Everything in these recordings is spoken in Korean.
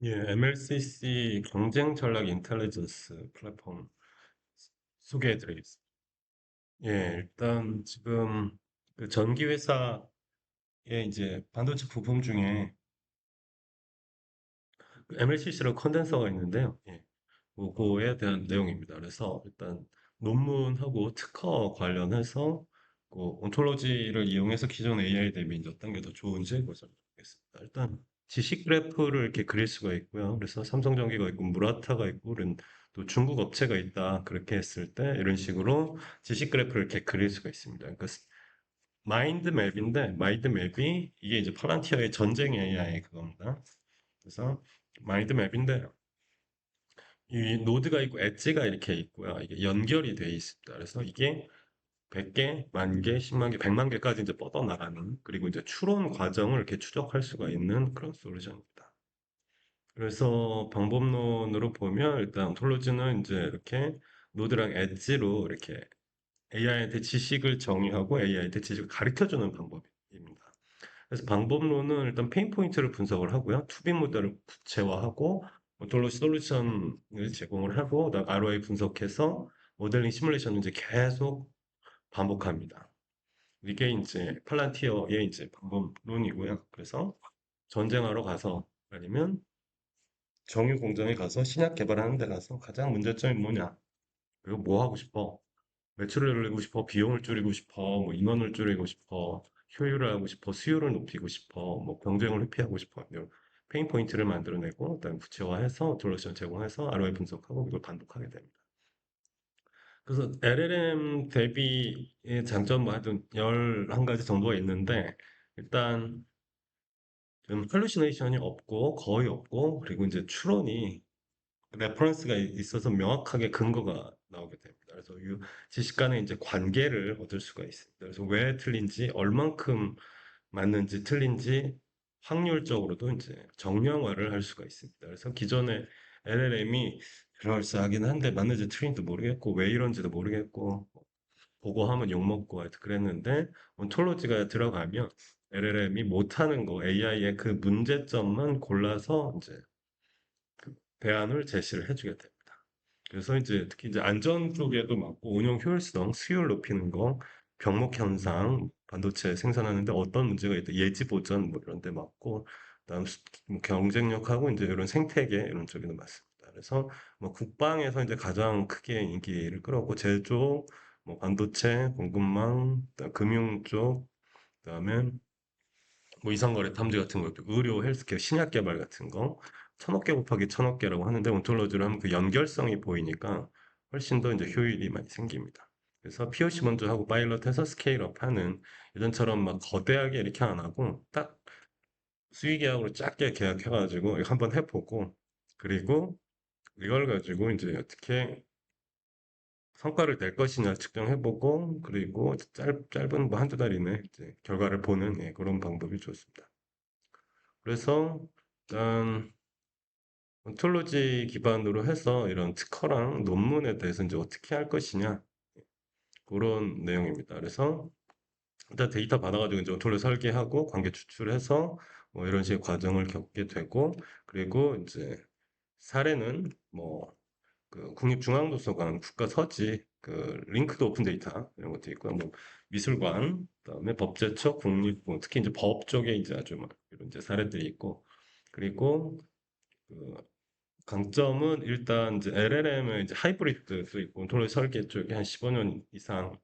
예, MLCC 경쟁 전략 인텔리전스 플랫폼 소개해 드리겠습니다. 예, 일단 지금 그 전기 회사의 이제 반도체 부품 중에 MLCC로 컨덴서가 있는데요. 예, 그거에 대한 내용입니다. 그래서 일단 논문하고 특허 관련해서 그 온톨로지를 이용해서 기존 AI 대비 이제 어떤 게 더 좋은지 그걸 설명드리겠습니다. 일단 지식 그래프를 이렇게 그릴 수가 있고요. 그래서 삼성전기가 있고 무라타가 있고 이런 또 중국 업체가 있다. 그렇게 했을 때 이런 식으로 지식 그래프를 이렇게 그릴 수가 있습니다. 그러니까 마인드맵이 이게 이제 파란티어의 전쟁 AI 그겁니다. 그래서 마인드맵인데 이 노드가 있고 엣지가 이렇게 있고요. 이게 연결이 돼 있습니다. 그래서 이게 100개, 10,000개, 10만 개, 100만 개까지 이제 뻗어나가는 그리고 이제 추론 과정을 이렇게 추적할 수가 있는 그런 솔루션입니다. 그래서 방법론으로 보면 일단 ontology는 이제 이렇게 노드랑 엣지로 이렇게 AI한테 지식을 정의하고 AI한테 지식을 가르쳐주는 방법입니다. 그래서 방법론은 일단 페인 포인트를 분석을 하고요. 투비 모델을 구체화하고 모듈로 솔루션을 제공을 하고 그다음 ROI 분석해서 모델링 시뮬레이션을 이제 계속 반복합니다. 이게 이제 팔란티어의 이제 방법론이고요. 그래서 전쟁하러 가서 아니면 정유 공장에 가서 신약 개발하는 데 가서 가장 문제점이 뭐냐? 그리고 뭐 하고 싶어? 매출을 늘리고 싶어, 비용을 줄이고 싶어, 뭐 인원을 줄이고 싶어, 효율을 하고 싶어, 수요를 높이고 싶어, 뭐 경쟁을 회피하고 싶어. 이런 페인 포인트를 만들어내고, 그다음 구체화해서 솔루션 제공해서 ROI 분석하고 이걸 반복하게 됩니다. 그래서 LLM 대비의 장점 뭐 하여튼 11가지 정도가 있는데, 일단 좀 할루시네이션이 없고, 거의 없고, 그리고 이제 추론이 레퍼런스가 있어서 명확하게 근거가 나오게 됩니다. 그래서 이 지식 간의 이제 관계를 얻을 수가 있습니다. 그래서 왜 틀린지, 얼만큼 맞는지 틀린지 확률적으로도 이제 정량화를 할 수가 있습니다. 그래서 기존의 LLM이 그럴싸하긴 한데 맞는지 틀린지도 모르겠고 왜 이런지도 모르겠고 보고하면 욕먹고 하여튼 그랬는데 온톨로지가 들어가면 LLM이 못하는 거 AI의 그 문제점만 골라서 이제 대안을 제시를 해주게 됩니다. 그래서 이제 특히 이제 안전 쪽에도 맞고 운영 효율성, 수율 높이는 거, 병목 현상, 반도체 생산하는데 어떤 문제가 있다, 예지 보전 뭐 이런 데 맞고, 그다음 뭐 경쟁력하고 이제 이런 생태계 이런 쪽에도 맞습니다. 그래서 뭐 국방에서 이제 가장 크게 인기를 끌었고 제조, 뭐 반도체, 공급망, 그다음 금융 쪽, 그다음에 뭐 이상거래 탐지 같은 거, 의료, 헬스케어, 신약 개발 같은 거, 1,000억 개 곱하기 1,000억 개라고 하는데 온톨로지로 하면 그 연결성이 보이니까 훨씬 더 이제 효율이 많이 생깁니다. 그래서 POC 먼저 하고 파일럿해서 스케일업 하는 예전처럼 막 거대하게 이렇게 안 하고 딱 수의 계약으로 작게 계약해가지고 이거 한번 해보고 그리고 이걸 가지고 이제 어떻게 성과를 낼 것이냐 측정해보고 그리고 짧은 뭐 한두 달 이내 이제 결과를 보는 예, 그런 방법이 좋습니다. 그래서 일단 온톨로지 기반으로 해서 이런 특허랑 논문에 대해서 이제 어떻게 할 것이냐 그런 내용입니다. 그래서 일단 데이터 받아가지고 이제 온톨로 설계하고 관계 추출해서 뭐 이런 식의 과정을 겪게 되고 그리고 이제 사례는 뭐 그 국립중앙도서관, 국가서지, 그 링크드 오픈 데이터 이런 것도 있고요. 뭐 미술관, 그다음에 법제처, 국립, 뭐 특히 이제 법 쪽에 이제 아주 막 이런 이제 사례들이 있고 그리고 그 강점은 일단 이제 LLM의 이제 하이브리드도 있고 온톨로지 설계 쪽에 한 15년 이상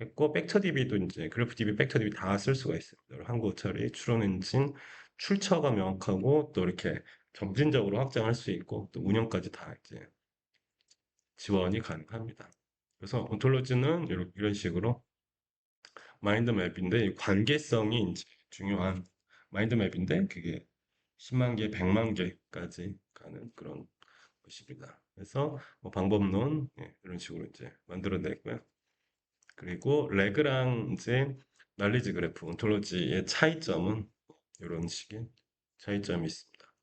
했고 벡터DB도 이제 그래프DB, 벡터DB 다 쓸 수가 있습니다. 한국 처리, 추론 엔진, 출처가 명확하고 또 이렇게 점진적으로 확장할 수 있고 또 운영까지 다 이제 지원이 가능합니다. 그래서 온톨로지는 이런 식으로 마인드맵인데 이 관계성이 이제 중요한 마인드맵인데 그게 10만 개, 100만 개까지 가는 그런 것입니다. 그래서 뭐 방법론 예, 이런 식으로 이제 만들어냈고요. 그리고 레그랑제 날리지 그래프 온톨로지의 차이점은 이런 식의 차이점이 있습니다.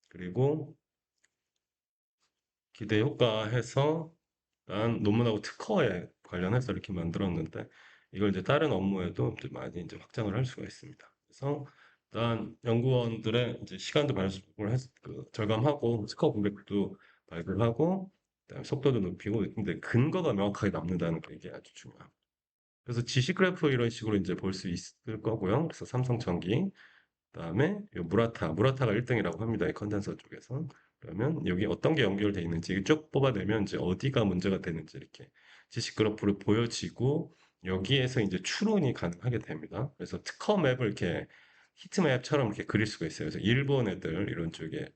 그리고 기대 효과해서 난 논문하고 특허에 관련해서 이렇게 만들었는데 이걸 이제 다른 업무에도 이제 많이 이제 확장을 할 수가 있습니다. 그래서 일단 연구원들의 이제 시간도 절감하고 스코어 공백도 발굴하고 그다음에 속도도 높이고 근데 근거가 명확하게 남는다는 게 이게 아주 중요합니다. 그래서 지식 그래프 이런 식으로 이제 볼 수 있을 거고요. 그래서 삼성전기 그다음에 요 무라타가 1등이라고 합니다. 이 컨덴서 쪽에서. 그러면 여기 어떤 게 연결되어 있는지 쭉 뽑아내면 이제 어디가 문제가 되는지 이렇게 지식 그래프를 보여지고 여기에서 이제 추론이 가능하게 됩니다. 그래서 특허 맵을 이렇게 히트맵처럼 이렇게 그릴 수가 있어요. 그래서 일본 애들 이런 쪽에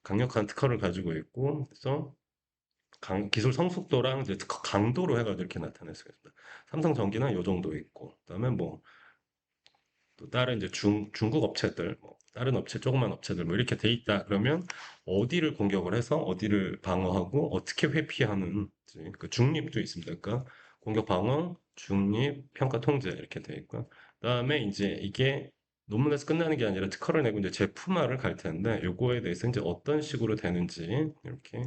강력한 특허를 가지고 있고 그래서 기술 성숙도랑 이제 특허 강도로 해가지고 이렇게 나타낼 수가 있습니다. 삼성전기는 요 정도 있고 그다음에 뭐 또 다른 이제 중국 업체들, 뭐 다른 업체, 조그만 업체들 뭐 이렇게 돼 있다. 그러면 어디를 공격을 해서 어디를 방어하고 어떻게 회피하는 그 중립도 있습니다. 그러니까 공격 방어, 중립, 평가 통제 이렇게 돼 있고 그다음에 이제 이게 논문에서 끝나는 게 아니라 특허를 내고 이제 제품화를 갈 텐데 요거에 대해서 이제 어떤 식으로 되는지 이렇게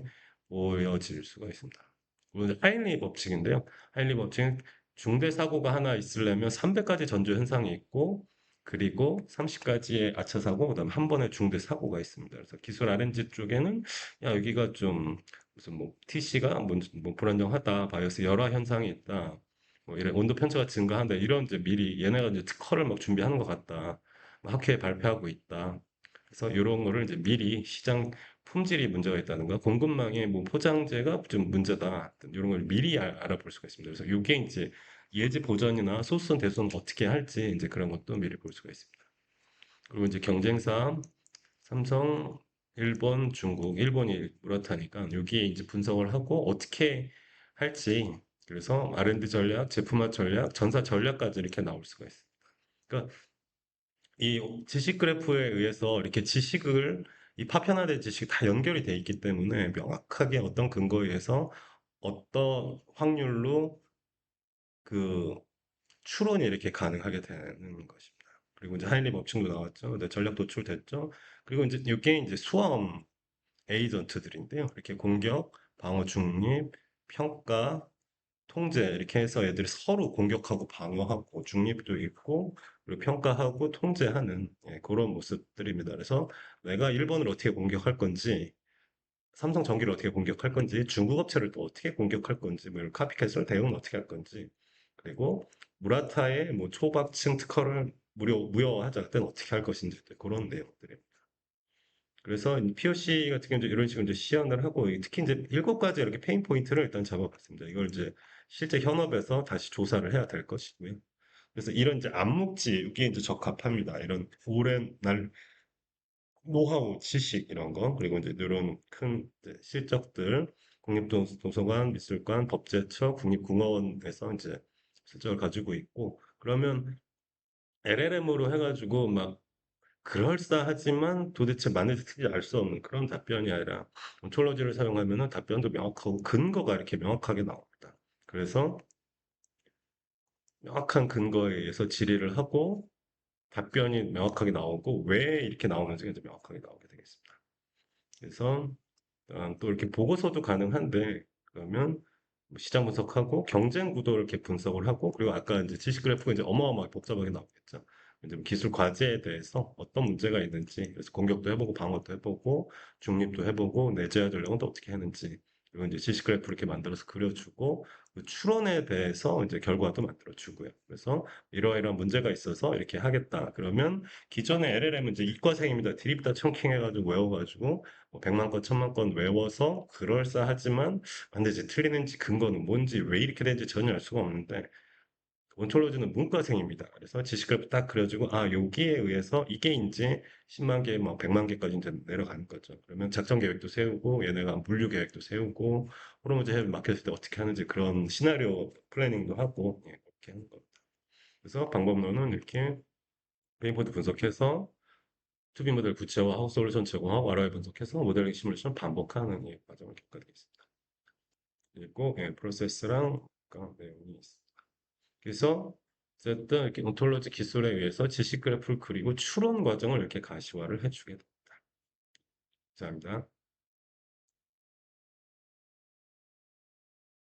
보여질 수가 있습니다. 그리고 이제 하일리 법칙인데요. 하일리 법칙은 중대 사고가 하나 있으려면 300가지 전조 현상이 있고 그리고 30가지의 아차 사고, 그다음에 한 번의 중대 사고가 있습니다. 그래서 기술 R&D 쪽에는 야 여기가 좀 무슨 뭐 TC가 뭐 불안정하다, 바이오스 열화 현상이 있다, 뭐 이런 온도 편차가 증가한다 이런 이제 미리 얘네가 이제 특허를 막 준비하는 것 같다, 뭐 학회에 발표하고 있다. 그래서 이런 거를 이제 미리 시장 품질이 문제가 있다든가 공급망의 뭐 포장재가 좀 문제다 이런 걸 미리 알아볼 수가 있습니다. 그래서 이게 이제 예지 보전이나 소수선 대수선 어떻게 할지 이제 그런 것도 미리 볼 수가 있습니다. 그리고 이제 경쟁사 삼성, 일본, 중국, 일본이 그렇다니까 여기에 이제 분석을 하고 어떻게 할지 그래서 R&D 전략, 제품화 전략, 전사 전략까지 이렇게 나올 수가 있어요. 그러니까 이 지식 그래프에 의해서 이렇게 지식을 이 파편화된 지식이 다 연결이 돼 있기 때문에 명확하게 어떤 근거에 의해서 어떤 확률로 그 추론이 이렇게 가능하게 되는 것입니다. 그리고 이제 하일리 법칙도 나왔죠. 네, 전략 도출됐죠. 그리고 이제 이게 이제 수험 에이전트들인데요. 이렇게 공격, 방어 중립, 평가, 통제 이렇게 해서 애들이 서로 공격하고 방어하고 중립도 있고 그리고 평가하고 통제하는 그런 모습들입니다. 그래서 내가 일본을 어떻게 공격할 건지 삼성전기를 어떻게 공격할 건지, 중국 업체를 또 어떻게 공격할 건지, 뭐 이런 카피캣을 대응은 어떻게 할 건지, 그리고 무라타의 뭐 초박층 특허를 무효화하자 때는 어떻게 할 것인지 그런 내용들이. 그래서 POC 같은 경우는 이런 식으로 이제 시연을 하고 특히 이제 7가지 이렇게 페인 포인트를 일단 잡아봤습니다. 이걸 이제 실제 현업에서 다시 조사를 해야 될 것이고요. 그래서 이런 이제 암묵지 이게 이제 적합합니다. 이런 오랜 날 노하우, 지식 이런 거 그리고 이제 이런 큰 이제 실적들 국립도서관, 미술관, 법제처, 국립국어원에서 이제 실적을 가지고 있고 그러면 LLM으로 해가지고 막 그럴싸하지만 도대체 맞는지 틀린지 알 수 없는 그런 답변이 아니라 온톨로지를 사용하면은 답변도 명확하고 근거가 이렇게 명확하게 나옵니다. 그래서 명확한 근거에 의해서 질의를 하고 답변이 명확하게 나오고 왜 이렇게 나오는지가 이제 명확하게 나오게 되겠습니다. 그래서 또 이렇게 보고서도 가능한데 그러면 뭐 시장 분석하고 경쟁 구도를 이렇게 분석을 하고 그리고 아까 이제 지식 그래프가 이제 어마어마하게 복잡하게 나오겠죠. 이제 뭐 기술 과제에 대해서 어떤 문제가 있는지 그래서 공격도 해보고 방어도 해보고 중립도 해보고 내재화 전략은 또 어떻게 하는지 그리고 이제 지식 그래프 이렇게 만들어서 그려주고 그 추론에 대해서 이제 결과도 만들어주고요. 그래서 이러이러한 문제가 있어서 이렇게 하겠다. 그러면 기존의 LLM은 이제 이과생입니다. 드립다 청킹 해가지고 외워가지고 뭐 100만 건, 1000만 건 외워서 그럴싸하지만 반드시 틀리는지 근거는 뭔지 왜 이렇게 되는지 전혀 알 수가 없는데 온톨로지는 문과생입니다. 그래서 지식을 딱 그려주고 아 여기에 의해서 이게 이제 10만 개, 뭐 100만 개까지 이제 내려가는 거죠. 그러면 작전 계획도 세우고 얘네가 물류 계획도 세우고 호르무즈 막혔을 때 어떻게 하는지 그런 시나리오 플래닝도 하고 그렇게 하는 겁니다. 그래서 방법론은 이렇게 페인포트 분석해서 투비 모델 구체화하고 솔루션 제공하고 ROI 분석해서 모델링 시뮬레이션 반복하는 과정을 겪게 되겠습니다. 그리고 프로세스랑 내용이 있습니다. 그래서 어쨌든 이렇게 온톨로지 기술에 의해서 지식 그래프를 그리고 추론 과정을 이렇게 가시화를 해주게 됩니다. 감사합니다.